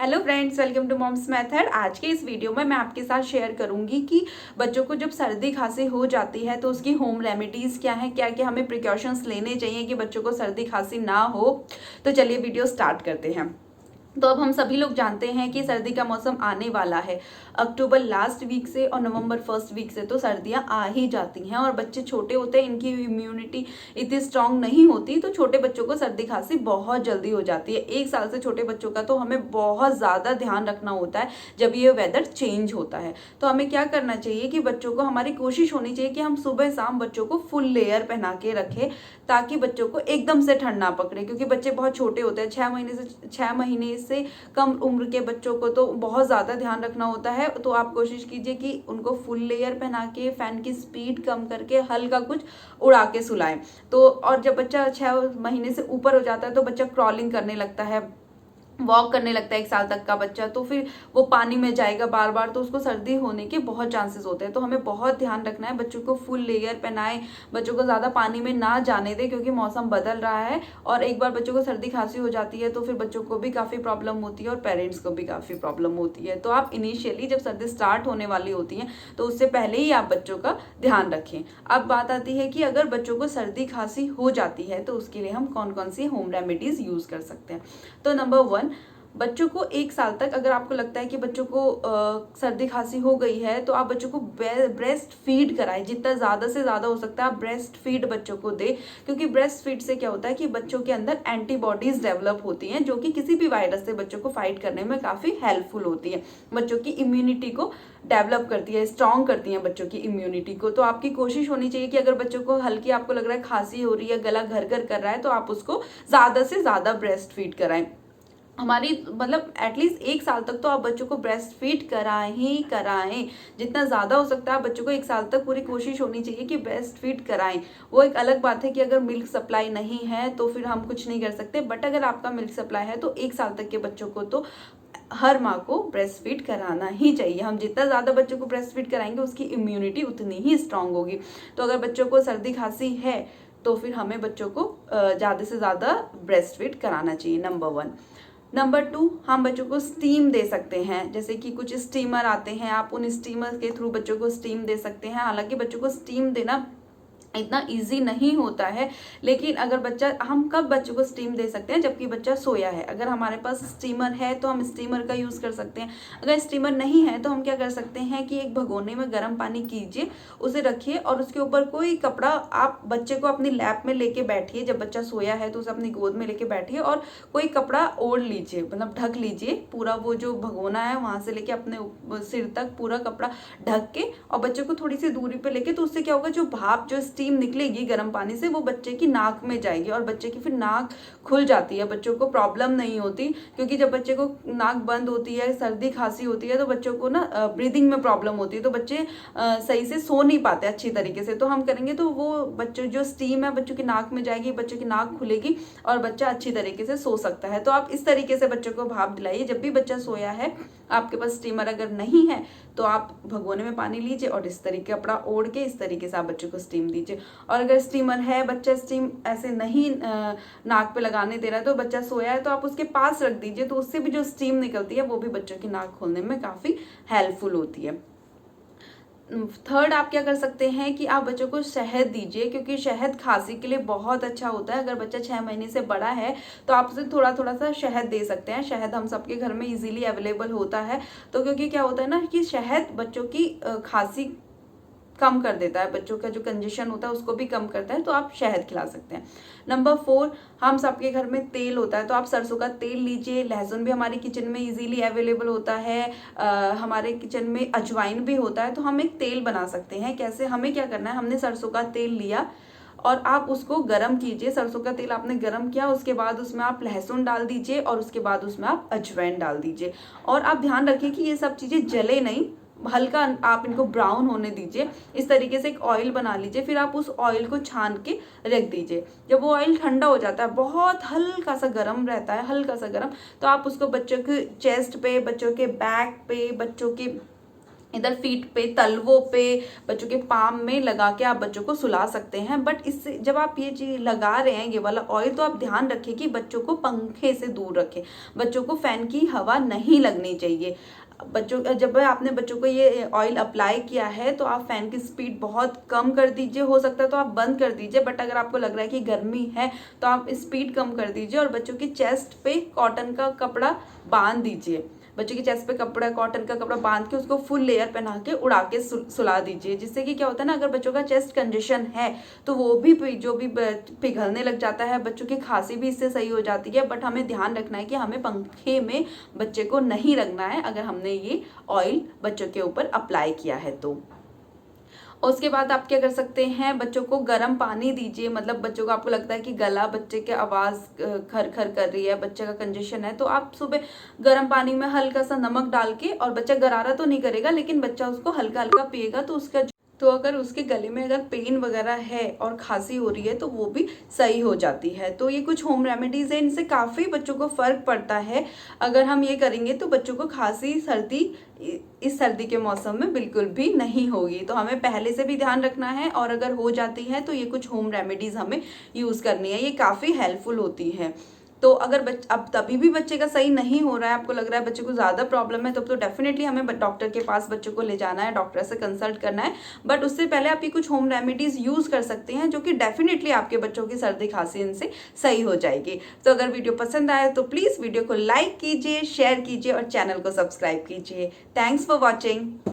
Hello friends, welcome to mom's method. आज के इस वीडियो में मैं आपके साथ शेयर करूंगी कि बच्चों को जब सर्दी खांसी हो जाती है तो उसकी होम रेमेडीज़ क्या है, क्या क्या हमें प्रिकॉशंस लेने चाहिए कि बच्चों को सर्दी खांसी ना हो। तो चलिए वीडियो स्टार्ट करते हैं। तो अब हम सभी लोग जानते हैं कि सर्दी का मौसम आने वाला है। अक्टूबर लास्ट वीक से और नवंबर फर्स्ट वीक से तो सर्दियां आ ही जाती हैं और बच्चे छोटे होते हैं, इनकी इम्यूनिटी इतनी स्ट्रांग नहीं होती, तो छोटे बच्चों को सर्दी खांसी बहुत जल्दी हो जाती है। 1 साल से छोटे बच्चों का तो हमें बहुत ज़्यादा ध्यान रखना होता है जब ये वेदर चेंज होता है। तो हमें क्या करना चाहिए कि बच्चों को, हमारी कोशिश होनी चाहिए कि हम सुबह शाम बच्चों को फुल लेयर पहना के रखें ताकि बच्चों को एकदम से ठंड ना पकड़े, क्योंकि बच्चे बहुत छोटे होते हैं। 6 महीने से कम उम्र के बच्चों को तो बहुत ज़्यादा ध्यान रखना होता है। तो आप कोशिश कीजिए कि उनको फुल लेयर पहना के, फैन की स्पीड कम करके, हल्का कुछ उड़ा के सुलाएं। तो और जब बच्चा 6 महीने से ऊपर हो जाता है तो बच्चा क्रॉलिंग करने लगता है, वॉक करने लगता है। 1 साल तक का बच्चा तो फिर वो पानी में जाएगा बार बार, तो उसको सर्दी होने के बहुत चांसेस होते हैं। तो हमें बहुत ध्यान रखना है, बच्चों को फुल लेयर पहनाएं, बच्चों को ज़्यादा पानी में ना जाने दें क्योंकि मौसम बदल रहा है। और एक बार बच्चों को सर्दी खांसी हो जाती है तो फिर बच्चों को भी काफ़ी प्रॉब्लम होती है और पेरेंट्स को भी काफ़ी प्रॉब्लम होती है। तो आप इनिशियली जब सर्दी स्टार्ट होने वाली होती है तो उससे पहले ही आप बच्चों का ध्यान रखें। अब बात आती है कि अगर बच्चों को सर्दी खांसी हो जाती है तो उसके लिए हम कौन कौन सी होम रेमेडीज़ यूज़ कर सकते हैं। तो नंबर 1, बच्चों को 1 साल तक अगर आपको लगता है कि बच्चों को सर्दी खांसी हो गई है तो आप बच्चों को ब्रेस्ट फीड कराएं। जितना ज़्यादा से ज़्यादा हो सकता है आप ब्रेस्ट फीड बच्चों को दें, क्योंकि ब्रेस्ट फीड से क्या होता है कि बच्चों के अंदर एंटीबॉडीज डेवलप होती हैं जो कि किसी भी वायरस से बच्चों को फाइट करने में काफ़ी हेल्पफुल होती है, बच्चों की इम्यूनिटी को डेवलप करती है, स्ट्रॉन्ग करती हैं बच्चों की इम्यूनिटी को। तो आपकी कोशिश होनी चाहिए कि अगर बच्चों को हल्की, आपको लग रहा है खांसी हो रही है, गला घर घर कर रहा है, तो आप उसको ज़्यादा से ज़्यादा ब्रेस्ट फीड कराएं। हमारी मतलब एटलीस्ट 1 साल तक तो आप बच्चों को ब्रेस्ट फीड कराएं ही कराएं। जितना ज़्यादा हो सकता है बच्चों को 1 साल तक पूरी कोशिश होनी चाहिए कि ब्रेस्ट फीड कराएं। वो एक अलग बात है कि अगर मिल्क सप्लाई नहीं है तो फिर हम कुछ नहीं कर सकते, बट अगर आपका मिल्क सप्लाई है तो 1 साल तक के बच्चों को तो हर माँ को ब्रेस्ट फीड कराना ही चाहिए। हम जितना ज़्यादा बच्चों को ब्रेस्ट फीड कराएंगे उसकी इम्यूनिटी उतनी ही स्ट्रांग होगी। तो अगर बच्चों को सर्दी खांसी है तो फिर हमें बच्चों को ज़्यादा से ज़्यादा ब्रेस्ट फीड कराना चाहिए, नंबर 1। नंबर 2, हम बच्चों को स्टीम दे सकते हैं। जैसे कि कुछ स्टीमर आते हैं, आप उन स्टीमर के थ्रू बच्चों को स्टीम दे सकते हैं। हालांकि बच्चों को स्टीम देना इतना इजी नहीं होता है, लेकिन अगर बच्चा, हम कब बच्चों को स्टीम दे सकते हैं, जबकि बच्चा सोया है। अगर हमारे पास स्टीमर है तो हम स्टीमर का यूज़ कर सकते हैं। अगर स्टीमर नहीं है तो हम क्या कर सकते हैं कि एक भगोने में गर्म पानी कीजिए, उसे रखिए और उसके ऊपर कोई कपड़ा, आप बच्चे को अपनी लैप में लेके बैठिए। जब बच्चा सोया है तो उसे अपनी गोद में लेके बैठिए और कोई कपड़ा ओढ़ लीजिए, मतलब ढक लीजिए पूरा, वो जो भगोना है वहां से लेके अपने सिर तक पूरा कपड़ा ढक के, और बच्चे को थोड़ी सी दूरी पे लेके, तो उससे क्या होगा, जो भाप, जो स्टीम निकलेगी गर्म पानी से वो बच्चे की नाक में जाएगी और बच्चे की फिर नाक खुल जाती है। बच्चों को प्रॉब्लम नहीं होती, क्योंकि जब बच्चे को नाक बंद होती है, सर्दी खांसी होती है, तो बच्चों को ना ब्रीदिंग में प्रॉब्लम होती है, तो बच्चे सही से सो नहीं पाते अच्छी तरीके से। तो हम करेंगे तो वो बच्चों, जो स्टीम है बच्चों की नाक में जाएगी, बच्चों की नाक खुलेगी और बच्चा अच्छी तरीके से सो सकता है। तो आप इस तरीके से बच्चों को भाप दिलाइए जब भी बच्चा सोया है। आपके पास स्टीमर अगर नहीं है तो आप भगोने में पानी लीजिए और इस तरीके कपड़ा ओढ़ के इस तरीके से आप बच्चों को स्टीम दीजिए। और अगर स्टीमर है, बच्चा स्टीम ऐसे नहीं नाक पे लगाने दे रहा है, तो बच्चा सोया है तो आप उसके पास रख दीजिए, तो उससे भी जो स्टीम निकलती है वो भी बच्चों की नाक खोलने में काफ़ी हेल्पफुल होती है। 3rd, आप क्या कर सकते हैं कि आप बच्चों को शहद दीजिए, क्योंकि शहद खांसी के लिए बहुत अच्छा होता है। अगर बच्चा 6 महीने से बड़ा है तो आप उसे थोड़ा थोड़ा सा शहद दे सकते हैं। शहद हम सबके घर में इजीली अवेलेबल होता है। तो क्योंकि क्या होता है ना कि शहद बच्चों की खांसी कम कर देता है, बच्चों का जो कंजेशन होता है उसको भी कम करता है, तो आप शहद खिला सकते हैं। नंबर 4, हम सबके घर में तेल होता है, तो आप सरसों का तेल लीजिए। लहसुन भी हमारे किचन में इजीली अवेलेबल होता है। हमारे किचन में अजवाइन भी होता है, तो हम एक तेल बना सकते हैं। कैसे, हमें क्या करना है, हमने सरसों का तेल लिया और आप उसको गरम कीजिए। सरसों का तेल आपने गरम किया, उसके बाद उसमें आप लहसुन डाल दीजिए और उसके बाद उसमें आप अजवाइन डाल दीजिए। और आप ध्यान रखिए कि ये सब चीज़ें जले नहीं, हल्का आप इनको ब्राउन होने दीजिए। इस तरीके से एक ऑयल बना लीजिए, फिर आप उस ऑयल को छान के रख दीजिए। जब वो ऑयल ठंडा हो जाता है, बहुत हल्का सा गर्म रहता है, हल्का सा गर्म, तो आप उसको बच्चों के चेस्ट पे, बच्चों के बैक पे, बच्चों के इधर फीट पे, तलवों पे, बच्चों के पाम में लगा के आप बच्चों को सुला सकते हैं। बट इससे जब आप ये चीज लगा रहे हैं, ये वाला ऑयल, तो आप ध्यान रखें कि बच्चों को पंखे से दूर रखें, बच्चों को फैन की हवा नहीं लगनी चाहिए। बच्चों जब आपने बच्चों को ये ऑयल अप्लाई किया है तो आप फैन की स्पीड बहुत कम कर दीजिए, हो सकता है तो आप बंद कर दीजिए, बट अगर आपको लग रहा है कि गर्मी है तो आप स्पीड कम कर दीजिए और बच्चों की चेस्ट पे कॉटन का कपड़ा बांध दीजिए। बच्चों की चेस्ट पे कपड़ा, कॉटन का कपड़ा बांध के उसको फुल लेयर पहना के उड़ा के सुला दीजिए, जिससे कि क्या होता है ना, अगर बच्चों का चेस्ट कंजेशन है तो वो भी जो भी पिघलने लग जाता है, बच्चों की खांसी भी इससे सही हो जाती है। बट हमें ध्यान रखना है कि हमें पंखे में बच्चे को नहीं रखना है अगर हमने ये ऑयल बच्चों के ऊपर अप्लाई किया है तो। उसके बाद आप क्या कर सकते हैं, बच्चों को गर्म पानी दीजिए। मतलब बच्चों को, आपको लगता है कि गला बच्चे के आवाज़ खर खर कर रही है, बच्चे का कंजेशन है, तो आप सुबह गर्म पानी में हल्का सा नमक डाल के, और बच्चा गरारा तो नहीं करेगा लेकिन बच्चा उसको हल्का हल्का पिएगा, तो अगर उसके गले में अगर पेन वगैरह है और खांसी हो रही है तो वो भी सही हो जाती है। तो ये कुछ होम रेमेडीज़ हैं, इनसे काफ़ी बच्चों को फ़र्क पड़ता है। अगर हम ये करेंगे तो बच्चों को खांसी, सर्दी इस सर्दी के मौसम में बिल्कुल भी नहीं होगी। तो हमें पहले से भी ध्यान रखना है, और अगर हो जाती है तो ये कुछ होम रेमेडीज़ हमें यूज़ करनी है, ये काफ़ी हेल्पफुल होती है। तो अगर अब तभी भी बच्चे का सही नहीं हो रहा है, आपको लग रहा है बच्चे को ज़्यादा प्रॉब्लम है, तब तो डेफिनेटली हमें डॉक्टर के पास बच्चों को ले जाना है, डॉक्टर से कंसल्ट करना है। बट उससे पहले आप ये कुछ होम रेमेडीज़ यूज़ कर सकते हैं जो कि डेफिनेटली आपके बच्चों की सर्दी खांसी इनसे सही हो जाएगी। तो अगर वीडियो पसंद आए तो प्लीज़ वीडियो को लाइक कीजिए, शेयर कीजिए और चैनल को सब्सक्राइब कीजिए। Thanks for watching.